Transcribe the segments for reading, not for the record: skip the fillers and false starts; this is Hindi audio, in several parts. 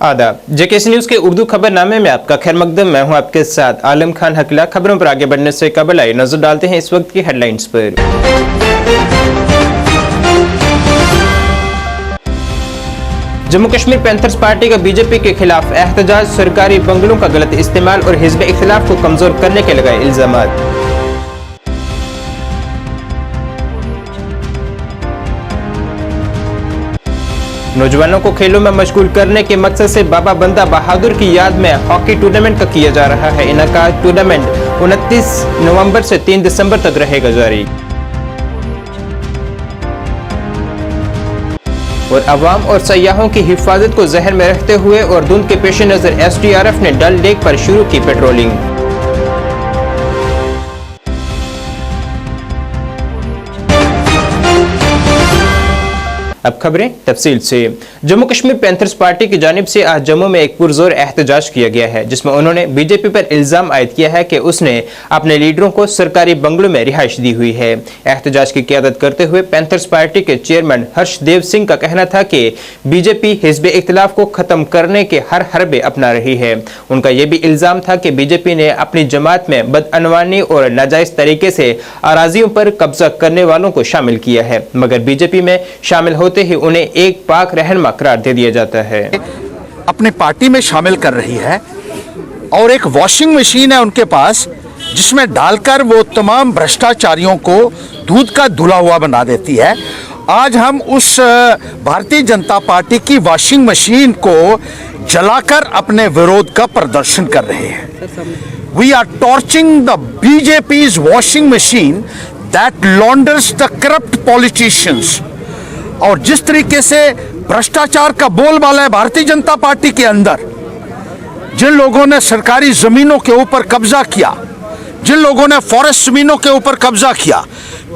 आदाब, जेकेसी न्यूज के उर्दू खबरनामे में आपका खैर मकदम। मैं हूं आपके साथ आलम खान हकला। खबरों पर आगे बढ़ने से कबल आइए नजर डालते हैं इस वक्त की हेडलाइंस पर। जम्मू कश्मीर पैंथर्स पार्टी का बीजेपी के खिलाफ एहतजाज, सरकारी बंगलों का गलत इस्तेमाल और हिज़्ब इख्तिलाफ को कमजोर करने के लगाए इल्जामात। नौजवानों को खेलों में मशगूल करने के मकसद से बाबा बंदा बहादुर की याद में हॉकी टूर्नामेंट का किया जा रहा है इनेकाद। टूर्नामेंट 29 नवंबर से 3 दिसंबर तक रहेगा जारी। और अवाम और सयाहों की हिफाजत को जहन में रखते हुए और धुंध के पेश नजर SDRF ने डल लेक पर शुरू की पेट्रोलिंग। अब खबरें तफसील से। जम्मू कश्मीर पैंथर्स पार्टी की जानिब से आज जम्मू में एक पुरजोर एहतजाज किया गया है, जिसमें उन्होंने बीजेपी पर इल्जाम आयद किया है कि उसने अपने लीडरों को सरकारी बंगलों में रिहाइश दी हुई है। एहतजाज की क़यादत करते हुए पैंथर्स पार्टी के चेयरमैन हर्षदेव सिंह का कहना था कि बीजेपी हिज़्ब इख्तिलाफ को खत्म करने के हर हरबे अपना रही है। उनका यह भी इल्जाम था कि बीजेपी ने अपनी जमात में बदअनवानी और नाजायज तरीके से अराजियों पर कब्जा करने वालों को शामिल किया है, मगर बीजेपी में शामिल होते ही उन्हें एक पाक रहनुमा करार दे दिया जाता है। अपने पार्टी में शामिल कर रही है और एक वॉशिंग मशीन है उनके पास, जिसमें डालकर वो तमाम भ्रष्टाचारियों को दूध का धुला हुआ बना देती है। आज हम उस भारतीय जनता पार्टी की वॉशिंग मशीन को जलाकर अपने विरोध का प्रदर्शन कर रहे हैं। We are torching the BJP's washing machine that launders the corrupt politicians. और जिस तरीके से भ्रष्टाचार का बोलबाला है भारतीय जनता पार्टी के अंदर, जिन लोगों ने सरकारी जमीनों के ऊपर कब्जा किया, जिन लोगों ने फॉरेस्ट जमीनों के ऊपर कब्जा किया,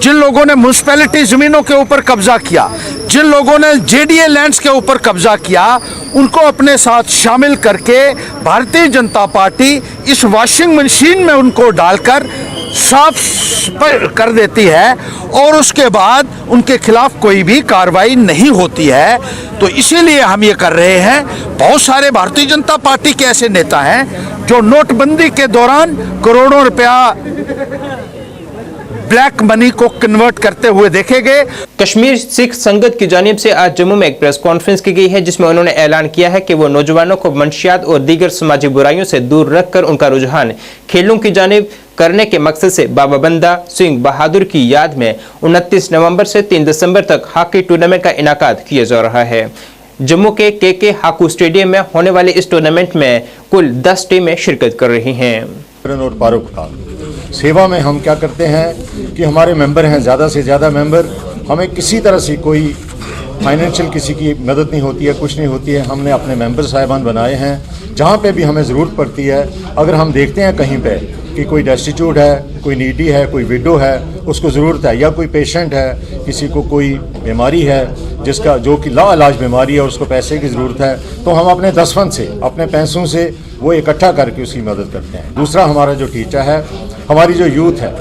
जिन लोगों ने म्युनिसिपैलिटी जमीनों के ऊपर कब्जा किया, जिन लोगों ने JDA लैंड्स के ऊपर कब्जा किया, उनको अपने साथ शामिल करके भारतीय जनता पार्टी इस वॉशिंग मशीन में उनको डालकर साफ कर देती है और उसके बाद उनके खिलाफ कोई भी कार्रवाई नहीं होती है। तो इसीलिए हम ये कर रहे हैं। बहुत सारे भारतीय जनता पार्टी के ऐसे नेता हैं जो नोटबंदी के दौरान करोड़ों रुपया ब्लैक मनी को कन्वर्ट करते हुए देखे गए। कश्मीर सिख संगत की जानिब से आज जम्मू में एक प्रेस कॉन्फ्रेंस की गई है, जिसमें उन्होंने ऐलान किया है कि वो नौजवानों को मंशियात और दीगर समाजी बुराइयों से दूर रखकर उनका रुझान खेलों की जानिब करने के मकसद से बाबा बंदा सिंह बहादुर की याद में 29 नवंबर से 3 दिसंबर तक हॉकी टूर्नामेंट का इनेकाद किया जा रहा है। जम्मू के KK हाकू स्टेडियम में होने वाले इस टूर्नामेंट में कुल 10 टीमें शिरकत कर रही हैं। और फारूक खान सेवा में हम क्या करते हैं कि हमारे मेंबर हैं, ज़्यादा से ज़्यादा मेंबर, हमें किसी तरह से कोई फाइनेंशियल किसी की मदद नहीं होती है, कुछ नहीं होती है। हमने अपने मेंबर साहिबान बनाए हैं, जहाँ पे भी हमें ज़रूरत पड़ती है। अगर हम देखते हैं कहीं पे कि कोई डेस्टिट्यूट है, कोई नीडी है, कोई विडो है, उसको ज़रूरत है, या कोई पेशेंट है, किसी को कोई बीमारी है जिसका जो कि लाइलाज बीमारी है, उसको पैसे की ज़रूरत है, तो हम अपने दसफन से, अपने पैसों से वो इकट्ठा करके उसकी मदद करते हैं। दूसरा हमारा जो टीचा है, हमारी जो यूथ है,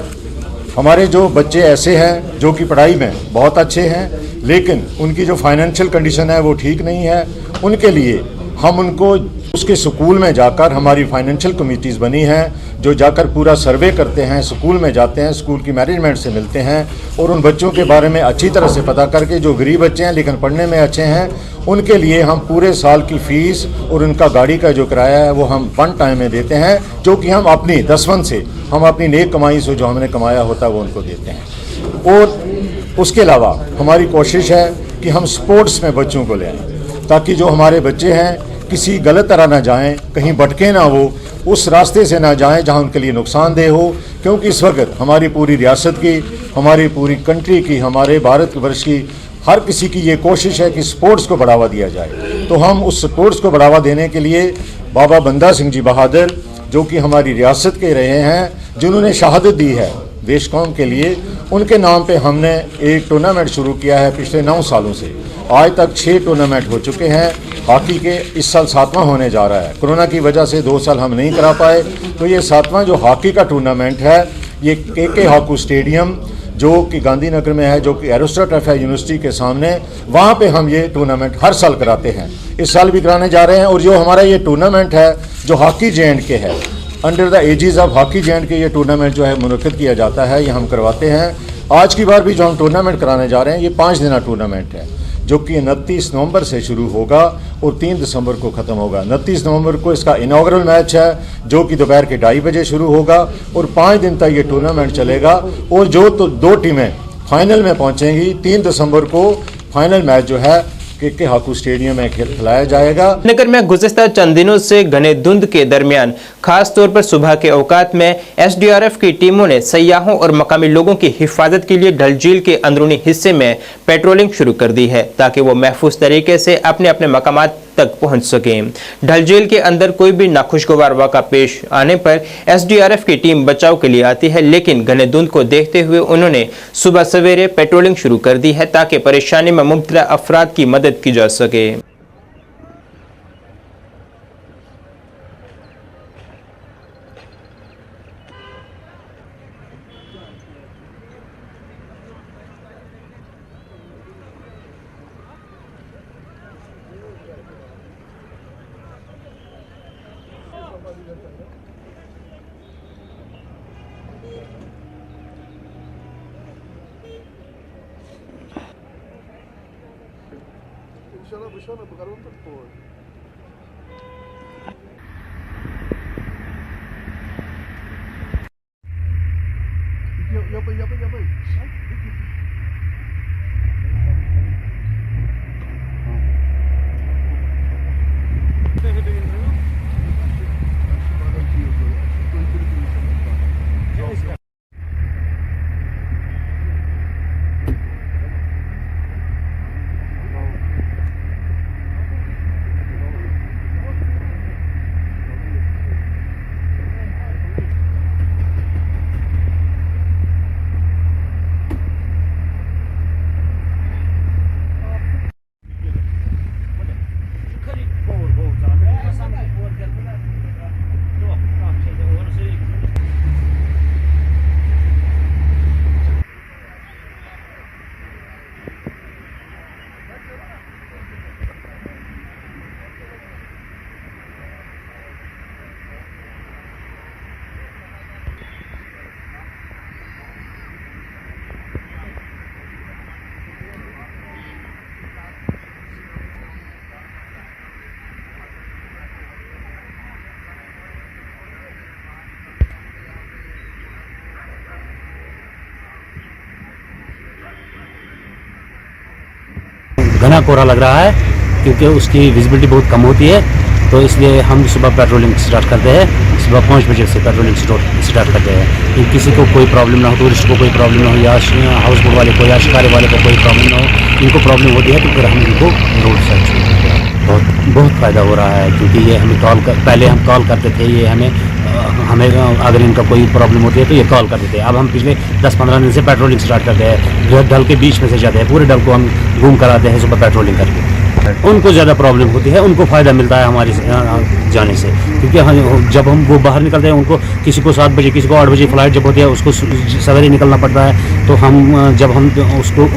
हमारे जो बच्चे ऐसे हैं जो कि पढ़ाई में बहुत अच्छे हैं लेकिन उनकी जो फाइनेंशियल कंडीशन है वो ठीक नहीं है, उनके लिए हम उनको उसके स्कूल में जाकर, हमारी फाइनेंशियल कमिटीज़ बनी हैं जो जाकर पूरा सर्वे करते हैं, स्कूल में जाते हैं, स्कूल की मैनेजमेंट से मिलते हैं और उन बच्चों के बारे में अच्छी तरह से पता करके, जो गरीब बच्चे हैं लेकिन पढ़ने में अच्छे हैं, उनके लिए हम पूरे साल की फ़ीस और उनका गाड़ी का जो किराया है वो हम वन टाइम में देते हैं, जो कि हम अपनी दसवन से, हम अपनी नेक कमाई से जो हमने कमाया होता है वो उनको देते हैं। और उसके अलावा हमारी कोशिश है कि हम स्पोर्ट्स में बच्चों को ले आएँ, ताकि जो हमारे बच्चे हैं किसी गलत तरह ना जाएं, कहीं भटके ना हो, उस रास्ते से ना जाएं जहां उनके लिए नुकसानदेह हो। क्योंकि इस वक्त हमारी पूरी रियासत की, हमारी पूरी कंट्री की, हमारे भारतवर्ष की हर किसी की ये कोशिश है कि स्पोर्ट्स को बढ़ावा दिया जाए। तो हम उस स्पोर्ट्स को बढ़ावा देने के लिए बाबा बंदा सिंह जी बहादुर, जो कि हमारी रियासत के रहे हैं, जिन्होंने शहादत दी है देश कौम के लिए, उनके नाम पे हमने एक टूर्नामेंट शुरू किया है पिछले 9 सालों से। आज तक 6 टूर्नामेंट हो चुके हैं हॉकी के, इस साल 7वां होने जा रहा है। कोरोना की वजह से 2 साल हम नहीं करा पाए, तो ये 7वां जो हॉकी का टूर्नामेंट है, ये KK हाकू स्टेडियम जो कि गांधीनगर में है, जो कि एरोस्टाटफ है यूनिवर्सिटी के सामने, वहाँ पे हम ये टूर्नामेंट हर साल कराते हैं। इस साल भी कराने जा रहे हैं। और जो हमारा ये टूर्नामेंट है जो हॉकी J&K है, under the edges of hockey J&K ये टूर्नामेंट जो है मुनक्किद किया जाता है, ये हम करवाते हैं। आज की बार भी जो हम टूर्नामेंट कराने जा रहे हैं ये 5 दिना टूर्नामेंट है, जो कि 29 नवंबर से शुरू होगा और 3 दिसंबर को ख़त्म होगा। 29 नवंबर को इसका इनॉग्रल मैच है जो कि दोपहर के 2:30 बजे शुरू होगा और 5 दिन तक ये टूर्नामेंट चलेगा। और जो तो 2 टीमें फाइनल में पहुंचेंगी, 3 दिसंबर को फाइनल मैच जो है के हाकू स्टेडियम में खिलाया जाएगा। नगर में गुज़िस्ता चंद दिनों से घने धुंध के दरमियान खास तौर पर सुबह के औकात में SDRF की टीमों ने सयाहों और मकामी लोगों की हिफाजत के लिए डल झील के अंदरूनी हिस्से में पेट्रोलिंग शुरू कर दी है ताकि वो महफूज तरीके से अपने अपने मकामात तक पहुंच सकें। डल झील के अंदर कोई भी नाखुशगवार वाक़ा पेश आने पर SDRF की टीम बचाव के लिए आती है, लेकिन घने धुंध को देखते हुए उन्होंने सुबह सवेरे पेट्रोलिंग शुरू कर दी है ताकि परेशानी में मुब्तला अफराद की मदद की जा सके। घना कोहरा लग रहा है क्योंकि उसकी विजिबिलिटी बहुत कम होती है, तो इसलिए हम सुबह पेट्रोलिंग स्टार्ट करते हैं। सुबह 5 बजे से पेट्रोलिंग स्टार्ट करते हैं कि किसी को कोई प्रॉब्लम ना हो, टूरिस्ट को कोई प्रॉब्लम ना हो, या हाउस बोट वाले को या शिकारी वाले को कोई प्रॉब्लम ना हो। इनको प्रॉब्लम होती है तो फिर हम इनको रोड साइड छोड़ देते हैं। बहुत फ़ायदा हो रहा है क्योंकि ये हमें पहले हम कॉल करते थे, ये हमें अगर इनका कोई प्रॉब्लम होती है तो ये कॉल करते थे। अब हम पिछले 10-15 दिन से पेट्रोलिंग स्टार्ट करते हैं, डल के बीच में से जाते हैं, पूरे डल को हम घूम कर आते हैं सुबह पेट्रोलिंग करके। उनको ज़्यादा प्रॉब्लम होती है, उनको फ़ायदा मिलता है हमारे जाने से, क्योंकि जब हम वो बाहर निकलते हैं, उनको किसी को 7 बजे किसी को 8 बजे फ्लाइट जब होती है उसको सवेरे निकलना पड़ता है, तो हम जब हम उसको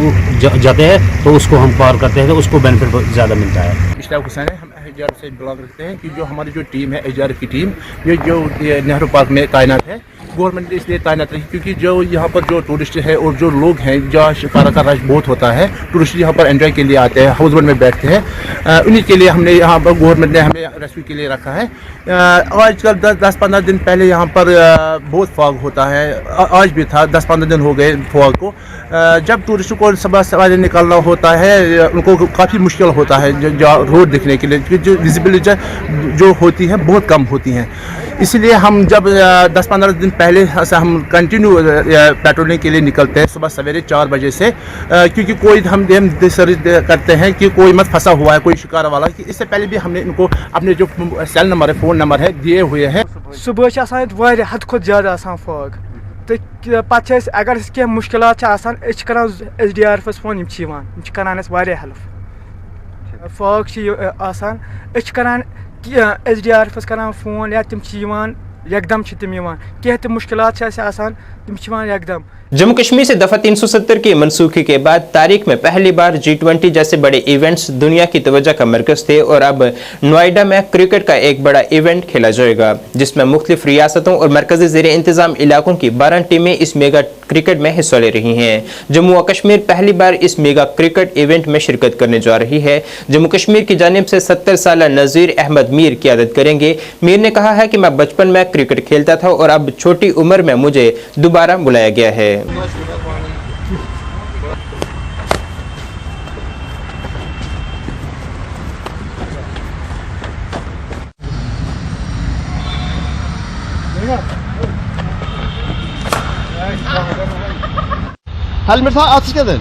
जाते हैं तो उसको हम पार करते हैं तो उसको बेनिफिट ज़्यादा मिलता है। इशराक हुसैन है, हम SDRF से बिलोंग रखते हैं कि जो हमारी जो टीम है SDRF की टीम, ये जो नेहरू पार्क में तैनात है। गवर्नमेंट ने इसलिए तैनात रखी क्योंकि जो यहाँ पर जो टूरिस्ट है और जो लोग हैं, जहाँ शिकारा का रश बहुत होता है, टूरिस्ट यहाँ पर एंजॉय के लिए आते हैं, हाउस बोट में बैठते हैं, उन्हीं के लिए हमने यहाँ पर गवर्नमेंट ने हमें रेस्क्यू के लिए रखा है। आजकल 10-15 दिन पहले यहाँ पर बहुत फॉग होता है, आज भी था, 10-15 दिन हो गए फॉग को। जब टूरिस्ट को सुबह सवारी निकलना होता है उनको काफ़ी मुश्किल होता है रोड दिखने के लिए, क्योंकि जो विजिबिलिटी जो होती है बहुत कम होती हैं। इसलिए हम जब 10-15 दिन पहले से हम कंटिन्यू पेट्रोलिंग के लिए निकलते हैं सुबह सवेरे 4 बजे से, क्योंकि कोई हम करते हैं कि कोई मत फंसा हुआ है कोई शिकार वाला, कि इससे पहले भी हमने इनको अपने जो सेल नंबर है, फ़ोन नंबर है, दिए हुए हैं। सुबह हद खुद ज़्यादा फॉग तो पे अगर क्या मुश्किल कर SDRF फोन कर हेल्प फॉग कर SDRF कर फोन या तम एकदम तम कह मुश्किल तम एकदम जम्मू कश्मीर से दफा 370 की मनसूखी के बाद तारीख में पहली बार G20 जैसे बड़े इवेंट्स दुनिया की तवज्जो का मरकज थे और अब नोएडा में क्रिकेट का एक बड़ा इवेंट खेला जाएगा, जिसमें मुख्तलिफ रियासतों और मरकजी ज़ेर इंतजाम इलाकों की 12 टीमें इस मेगा क्रिकेट में हिस्सा ले रही हैं। जम्मू व कश्मीर पहली बार इस मेगा क्रिकेट इवेंट में शिरकत करने जा रही है। जम्मू कश्मीर की जानिब से 70 साल नज़ीर अहमद मीर क़ियादत करेंगे। मीर ने कहा है कि मैं बचपन में क्रिकेट खेलता था और अब छोटी उम्र में मुझे दोबारा बुलाया गया है। हेलमेट था आज के दिन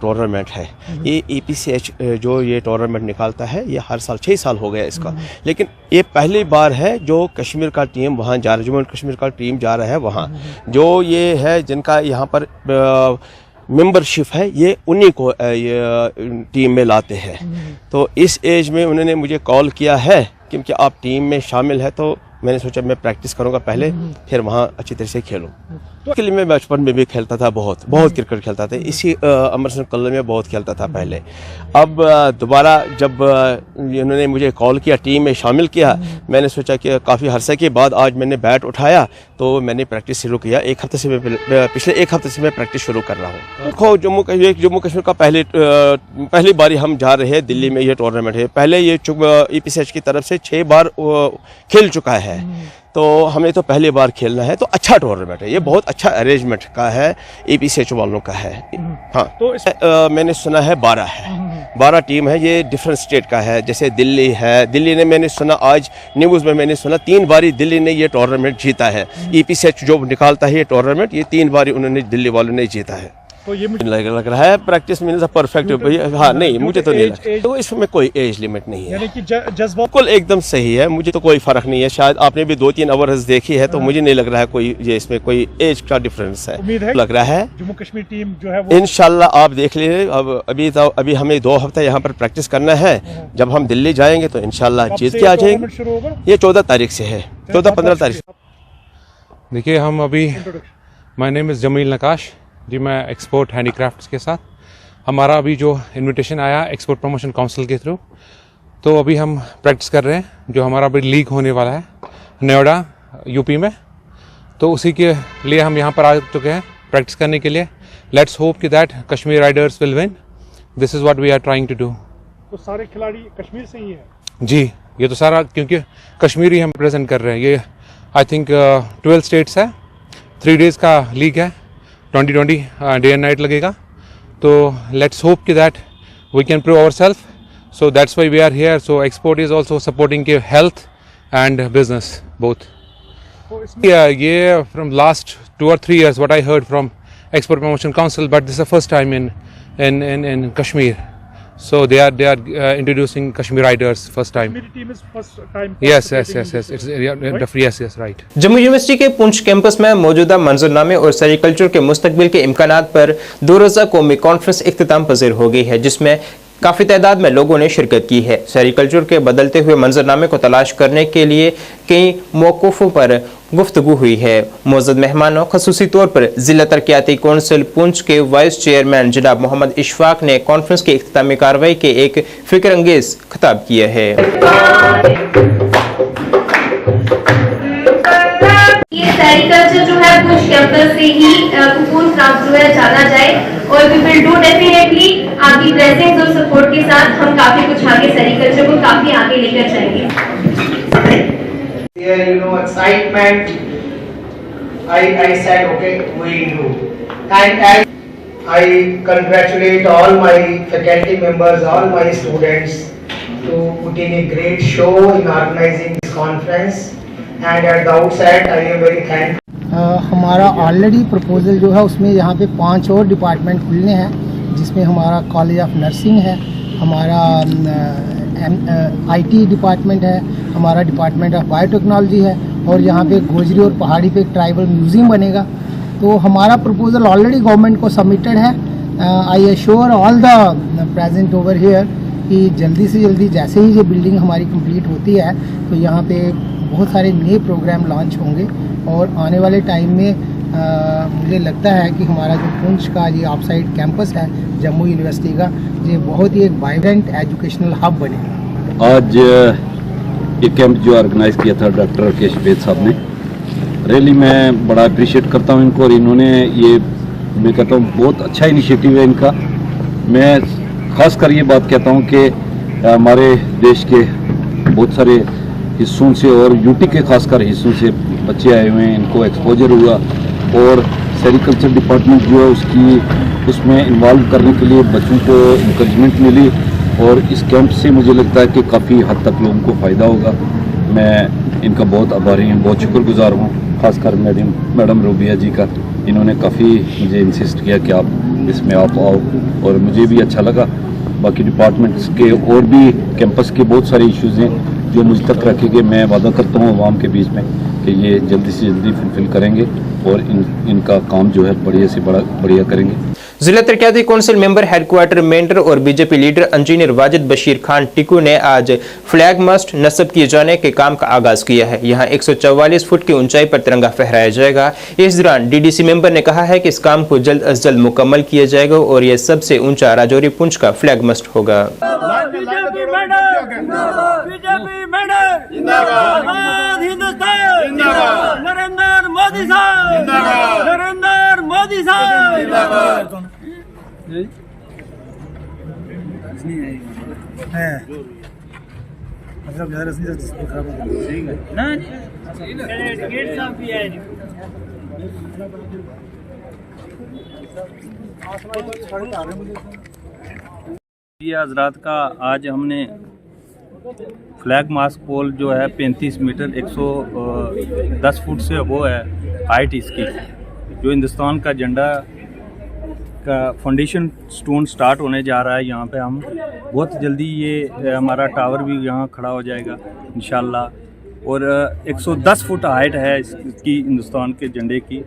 टूर्नामेंट है ये EPCH जो ये टूर्नामेंट निकालता है, ये हर साल 6 साल हो गया इसका, लेकिन ये पहली बार है जो कश्मीर का टीम वहाँ जा रहा है, जम्मू एंड कश्मीर का टीम जा रहा है वहाँ। जो ये है जिनका यहाँ पर मेंबरशिप है, ये उन्हीं को ये टीम में लाते हैं। तो इस एज में उन्होंने मुझे कॉल किया है क्योंकि आप टीम में शामिल है, तो मैंने सोचा मैं प्रैक्टिस करूंगा पहले, फिर वहाँ अच्छी तरह से खेलूँ। तो लिए मैं बचपन में भी खेलता था, बहुत क्रिकेट खेलता था, इसी अमरसर कॉलेज में बहुत खेलता था पहले। अब दोबारा जब उन्होंने मुझे कॉल किया, टीम में शामिल किया, मैंने सोचा कि काफ़ी अरसे के बाद आज मैंने बैट उठाया तो मैंने प्रैक्टिस शुरू किया। पिछले एक हफ्ते से मैं प्रैक्टिस शुरू कर रहा हूँ। देखो जम्मू कश्मीर का पहली बारी हम जा रहे हैं दिल्ली में, ये टूर्नामेंट है। पहले ये EPCH की तरफ से 6 बार खेल चुका है, तो हमें तो पहली बार खेलना है। तो अच्छा टूर्नामेंट है, ये बहुत अच्छा अरेंजमेंट का है, EPCH वालों का है। हाँ, तो मैंने सुना है 12 टीम है, ये डिफरेंट स्टेट का है। जैसे दिल्ली है, दिल्ली ने मैंने सुना आज न्यूज़ में मैंने सुना 3 बारी दिल्ली ने ये टूर्नामेंट जीता है। EPCH जो निकालता है ये टूर्नामेंट, ये 3 बारी उन्होंने दिल्ली वालों ने जीता है। तो ये मुझे लग रहा है प्रैक्टिस मीन्स परफेक्ट। हाँ नहीं, मुझे तो नहीं लगता, तो इसमें कोई एज लिमिट नहीं है, यानी कि जज्बा बिल्कुल एकदम सही है। मुझे तो कोई फ़र्क नहीं है, शायद आपने भी 2-3 आवर्स देखी है, तो मुझे नहीं लग रहा है कोई ये इसमें कोई एज का डिफरेंस है। लग रहा है जम्मू कश्मीर टीम जो है वो इंशाल्लाह आप देख लीजिए। अब अभी हमें 2 हफ्ते यहाँ पर प्रैक्टिस करना है, जब हम दिल्ली जाएंगे तो इंशाल्लाह जीत के आ जाएंगे। ये 14 तारीख से है, 14-15 तारीख। देखिए हम अभी, माय नेम इज़ जमील नकाश जी, मैं एक्सपोर्ट हैंडीक्राफ्ट्स के साथ, हमारा अभी जो इनविटेशन आया एक्सपोर्ट प्रमोशन काउंसिल के थ्रू, तो अभी हम प्रैक्टिस कर रहे हैं। जो हमारा अभी लीग होने वाला है नोएडा यूपी में, तो उसी के लिए हम यहाँ पर आ चुके हैं प्रैक्टिस करने के लिए। लेट्स होप कि that Kashmir riders will win, this is what we are trying to do. तो सारे खिलाड़ी कश्मीर से ही है जी, ये तो सारा क्योंकि कश्मीर ही हम प्रेजेंट कर रहे हैं। ये आई थिंक 12 स्टेट्स है, 3 डेज़ का लीग है, 20 डे एंड नाइट लगेगा। तो लेट्स होप कि that we can prove ourselves, so that's why we are here. So export is also supporting के हेल्थ एंड बिजनेस बोथ। ये from last 2 or 3 years what I heard from Export Promotion Council, but this is the first time in Kashmir. So they are introducing Kashmir riders first time. Kashmiri team is first time. Yes. It's yes, right. Jammu university के पुंछ कैंपस में मौजूदा मंजूरनामे और सेरिकल्चर के मुस्तकबिल के इम्कानात पर 2 रोज़ा कौमी कॉन्फ्रेंस इख्तिताम पज़ीर हो गई है, जिसमें काफ़ी तादाद में लोगों ने शिरकत की है। सेरिकल्चर के बदलते हुए मंजरनामे को तलाश करने के लिए कई मौक़िफ़ों पर गुफ्तगू हुई है। मौजूद मेहमानों ख़ुसूसी तौर पर ज़िला तरक्याती कौंसिल पुंछ के वाइस चेयरमैन जनाब मोहम्मद इशफाक ने कॉन्फ्रेंस की इख्तितामी कार्रवाई के एक फ़िक्र अंगेज़ खिताब किया है। ये सेरिकल्चर जो है पुंछ कैंपस से ही कुपून प्राप्त जो है जाना जाए, और वी विल डू डेफिनेटली आपकी ब्लेसिंग्स और सपोर्ट के साथ हम काफी कुछ आगे सेरिकल्चर को काफी आगे लेकर जाएंगे। There, excitement. I said, okay, we do, and I congratulate all my faculty members, all my students to put in a great show in organizing this conference. And at the outset, I am very thankful. हमारा ऑलरेडी प्रपोजल जो है उसमें यहाँ पे 5 और डिपार्टमेंट खुलने हैं, जिसमें हमारा कॉलेज ऑफ नर्सिंग है, हमारा IT डिपार्टमेंट है, हमारा डिपार्टमेंट ऑफ बायोटेक्नोलॉजी है, और यहाँ पे गोजरी और पहाड़ी पे एक ट्राइबल म्यूज़ियम बनेगा। तो हमारा प्रपोजल ऑलरेडी गवर्नमेंट को सबमिटेड है, I assure all the present over here कि जल्दी से जल्दी जैसे ही ये बिल्डिंग हमारी कंप्लीट होती है तो यहाँ पे बहुत सारे नए प्रोग्राम लॉन्च होंगे और आने वाले टाइम में मुझे लगता है कि हमारा जो पुंछ का ये ऑफसाइड कैंपस है जम्मू यूनिवर्सिटी का, ये बहुत ही एक वाइब्रेंट एजुकेशनल हब बनेगा। आज ये कैंप जो ऑर्गेनाइज किया था डॉक्टर राकेश वेद साहब ने, रियली मैं बड़ा अप्रिशिएट करता हूँ इनको, और इन्होंने ये मैं कहता हूँ बहुत अच्छा इनिशिएटिव है इनका। मैं खास कर ये बात कहता हूँ कि हमारे देश के बहुत सारे हिस्सों से और यूटी के खासकर हिस्सों से बच्चे आए हुए हैं, इनको एक्सपोजर हुआ और सेरिकल्चर डिपार्टमेंट जो है उसमें इन्वॉल्व करने के लिए बच्चों को इंकरेजमेंट मिली, और इस कैंप से मुझे लगता है कि काफ़ी हद तक लोगों को फ़ायदा होगा। मैं इनका बहुत आभारी हूँ, बहुत शुक्रगुजार हूँ, खासकर मैडम रूबिया जी का। इन्होंने काफ़ी मुझे इंसिस्ट किया कि आप इसमें आप आओ, और मुझे भी अच्छा लगा। बाकी डिपार्टमेंट्स के और भी कैंपस के बहुत सारे इश्यूज़ हैं जो मुझ तक रखे गए। मैं वादा करता हूँ आवाम के बीच में कि ये जल्दी से जल्दी फुलफिल करेंगे और इनका काम जो है बढ़िया से बढ़िया करेंगे। जिला तरक्याती कौंसिल मेंबर हेडक्वार्टर मेंढर और BJP leader engineer Wajid Bashir Khan Tiku ने आज फ्लैग मास्ट नस्ब किए जाने के काम का आगाज किया है। यहां 144 फुट की ऊंचाई पर तिरंगा फहराया जाएगा। इस दौरान डीडीसी मेंबर ने कहा है कि इस काम को जल्द अज जल्द मुकम्मल किया जाएगा और यह सबसे ऊंचा राजौरी पुंछ का फ्लैग मास्ट होगा। नरेंद्र मोदी साहब, नरेंद्र मोदी साहब। ये हजरात का आज हमने फ्लैग मास्क पोल जो है 35 मीटर 110 फुट से वो है हाइट इसकी, जो हिंदुस्तान का झंडा का फाउंडेशन स्टोन स्टार्ट होने जा रहा है। यहाँ पे हम बहुत जल्दी ये हमारा टावर भी यहाँ खड़ा हो जाएगा इंशाल्लाह। और 110 फुट हाइट है इसकी हिंदुस्तान के झंडे की।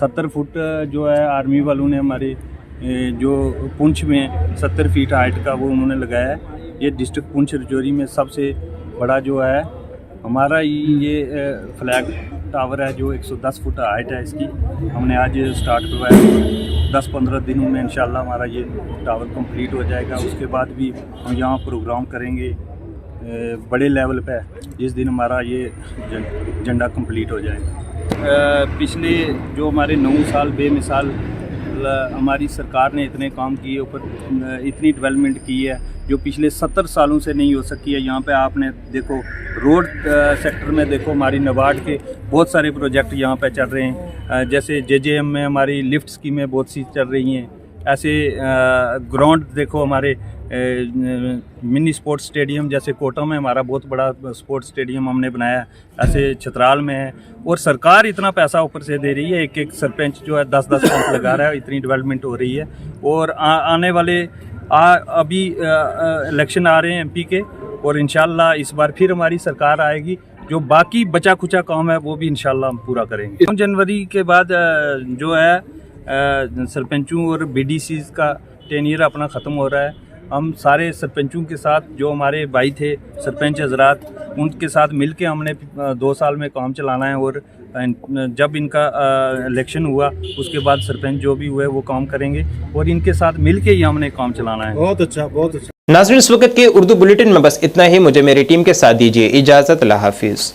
70 फुट जो है आर्मी वालों ने हमारे जो पुंछ में 70 फीट हाइट का वो उन्होंने लगाया है। ये डिस्ट्रिक्ट पुंछ राजौरी में सबसे बड़ा जो है हमारा ये फ्लैग टावर है जो 110 फुट हाइट है इसकी। हमने आज स्टार्ट करवाया। 10-15 दिनों में इंशाल्लाह हमारा ये टावर कंप्लीट हो जाएगा। उसके बाद भी हम यहाँ प्रोग्राम करेंगे बड़े लेवल पे जिस दिन हमारा ये झंडा कंप्लीट हो जाएगा। पिछले जो हमारे 9 साल बेमिसाल हमारी सरकार ने इतने काम किए, ऊपर इतनी डेवलपमेंट की है जो पिछले 70 सालों से नहीं हो सकी है। यहाँ पे आपने देखो रोड सेक्टर में देखो हमारी नबार्ड के बहुत सारे प्रोजेक्ट यहाँ पे चल रहे हैं। जैसे जेजेएम में हमारी लिफ्ट स्कीमें बहुत सी चल रही हैं। ऐसे ग्राउंड देखो हमारे मिनी स्पोर्ट्स स्टेडियम जैसे कोटा में हमारा बहुत बड़ा स्पोर्ट्स स्टेडियम हमने बनाया, ऐसे छतराल में है। और सरकार इतना पैसा ऊपर से दे रही है, एक सरपंच जो है 10-10 पंप लगा रहा है, इतनी डेवलपमेंट हो रही है। और आने वाले अभी इलेक्शन आ रहे हैं एमपी के, और इंशाल्लाह इस बार फिर हमारी सरकार आएगी। जो बाकी बचा खुचा काम है वो भी इंशाल्लाह हम पूरा करेंगे। 9 जनवरी के बाद जो है सरपंचों और बीडीसीज का टेनियर अपना ख़त्म हो रहा है। हम सारे सरपंचों के साथ जो हमारे भाई थे सरपंच हजरात, उनके साथ मिलके हमने 2 साल में काम चलाना है। और जब इनका इलेक्शन हुआ उसके बाद सरपंच जो भी हुए वो काम करेंगे, और इनके साथ मिलके ही हमने काम चलाना है। बहुत अच्छा, बहुत अच्छा। नाज़रीन, इस वक्त के उर्दू बुलेटिन में बस इतना ही। मुझे मेरी टीम के साथ दीजिए इजाज़त। अल्लाह हाफिज़।